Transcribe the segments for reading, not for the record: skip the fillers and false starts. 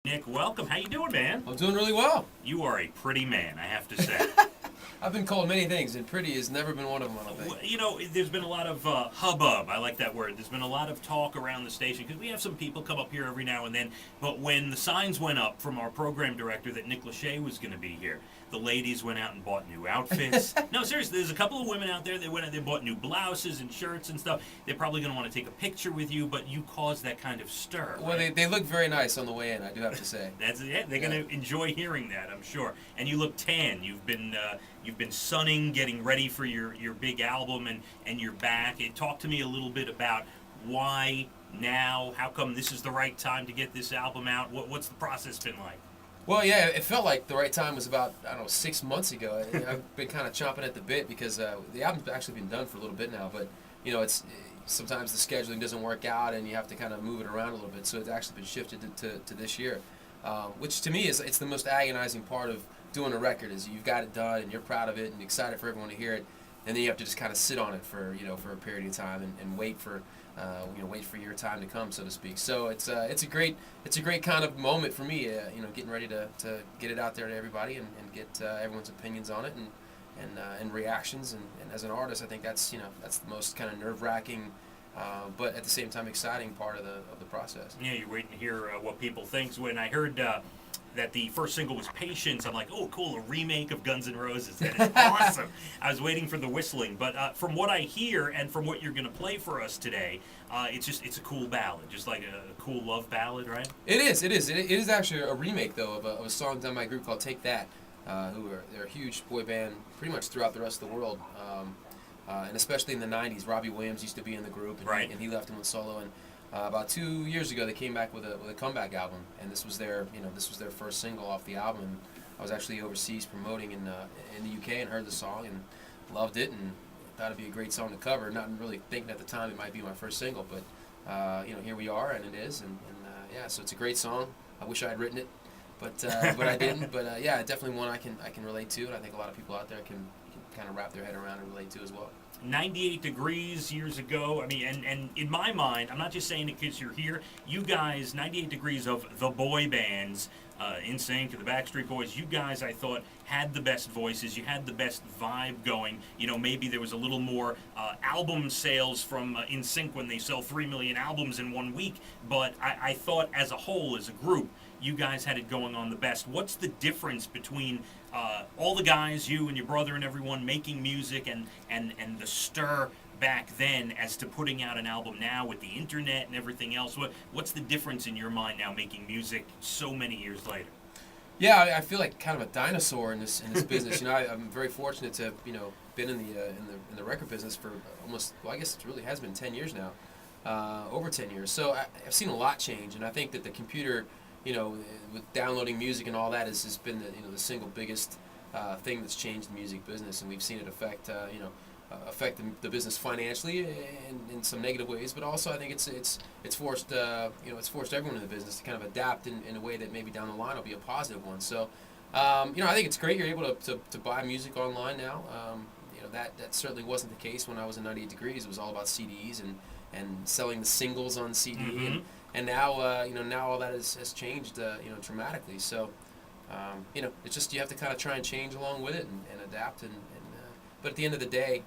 Nick, welcome. How you doing, man? I'm doing really well. You are a pretty man, I have to say. I've been called many things, and pretty has never been one of them, I don't think. You know, there's been a lot of hubbub. I like that word. There's been a lot of talk around the station because we have some people come up here every now and then. But when the signs went up from our program director that Nick Lachey was going to be here, the ladies went out and bought new outfits. No, seriously, there's a couple of women out there that went out, they bought new blouses and shirts and stuff. They're probably going to want to take a picture with you, but you caused that kind of stir. Well, right? they look very nice on the way in, I do have to say. That's it. They're going to enjoy hearing that, I'm sure. And you look tan. You've been sunning, getting ready for your big album, and you're back. Talk to me a little bit about why now. How come this is the right time to get this album out? What's the process been like? Well, yeah, it felt like the right time was about, 6 months ago. I've been kind of chomping at the bit because the album's actually been done for a little bit now, but, it's sometimes the scheduling doesn't work out and you have to kind of move it around a little bit, so it's actually been shifted to this year, which to me it's the most agonizing part of doing a record is you've got it done and you're proud of it and excited for everyone to hear it, and then you have to just kind of sit on it for a period of time and wait for your time to come, so to speak. So it's a great kind of moment for me, getting ready to get it out there to everybody and get everyone's opinions on it and reactions, and as an artist I think that's the most kind of nerve-wracking but at the same time exciting part of the process. Yeah, you're waiting to hear what people think. When I heard that the first single was Patience, I'm like, oh, cool, a remake of Guns N' Roses. That is awesome. I was waiting for the whistling. But from what I hear and from what you're going to play for us today, it's a cool ballad, just like a cool love ballad, right? It is. It is actually a remake, though, of a song done by a group called Take That, they're a huge boy band pretty much throughout the rest of the world. And especially in the 90s, Robbie Williams used to be in the group, and, right. He left and went solo. And about 2 years ago, they came back with a comeback album, and this was their first single off the album. And I was actually overseas promoting in the UK and heard the song and loved it and thought it'd be a great song to cover. Not really thinking at the time it might be my first single, but here we are, and it is. And yeah, so it's a great song. I wish I had written it, but I didn't. But yeah, definitely one I can relate to, and I think a lot of people out there can kind of wrap their head around and relate to as well. 98 Degrees years ago. I mean, and in my mind, I'm not just saying it because you're here. You guys, 98 Degrees of the boy bands, NSYNC to the Backstreet Boys, you guys, I thought, had the best voices. You had the best vibe going. Maybe there was a little more album sales from NSYNC when they sell 3 million albums in 1 week. But I thought as a whole, as a group, you guys had it going on the best. What's the difference between all the guys, you and your brother and everyone, making music and the stir back then as to putting out an album now with the internet and everything else? What's the difference in your mind now making music so many years later? Yeah, I feel like kind of a dinosaur in this business. I'm very fortunate to have been in the record business for almost, well, I guess it really has been 10 years now, over 10 years. So I've seen a lot change, and I think that the computer, with downloading music and all that, has been the single biggest thing that's changed the music business, and we've seen it affect the business financially in some negative ways, but also I think it's forced everyone in the business to kind of adapt in a way that maybe down the line will be a positive one. So I think it's great you're able to buy music online now. That certainly wasn't the case when I was in 98 Degrees. It was all about CDs and selling the singles on CD. Mm-hmm. And now, now all that has changed, dramatically. So, it's just you have to kind of try and change along with it and adapt. But at the end of the day,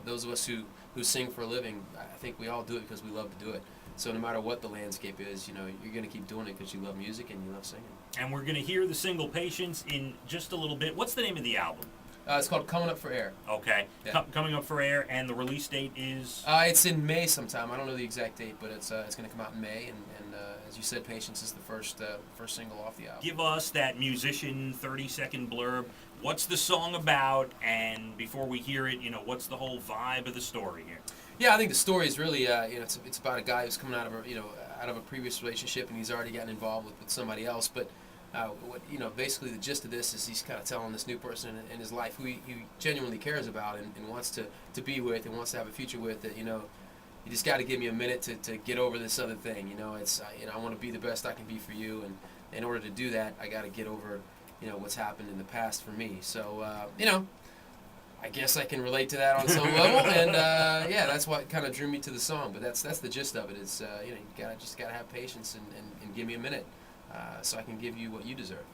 those of us who sing for a living, I think we all do it because we love to do it. So no matter what the landscape is, you're going to keep doing it because you love music and you love singing. And we're going to hear the single Patience in just a little bit. What's the name of the album? It's called Coming Up for Air. Okay. Yeah. Coming Up for Air, and the release date is? It's in May sometime. I don't know the exact date, but it's going to come out in May. And as you said, Patience is the first single off the album. Give us that musician 30-second blurb. What's the song about? And before we hear it, what's the whole vibe of the story here? Yeah, I think the story is really, it's about a guy who's coming out of a previous relationship, and he's already gotten involved with somebody else, but. Basically the gist of this is he's kind of telling this new person in his life who he genuinely cares about and wants to be with and wants to have a future with, that, you just got to give me a minute to get over this other thing. I want to be the best I can be for you, and in order to do that, I got to get over, what's happened in the past for me. So, I guess I can relate to that on some level, and yeah, that's what kind of drew me to the song. But that's the gist of it. It's you gotta have patience and give me a minute. so I can give you what you deserve.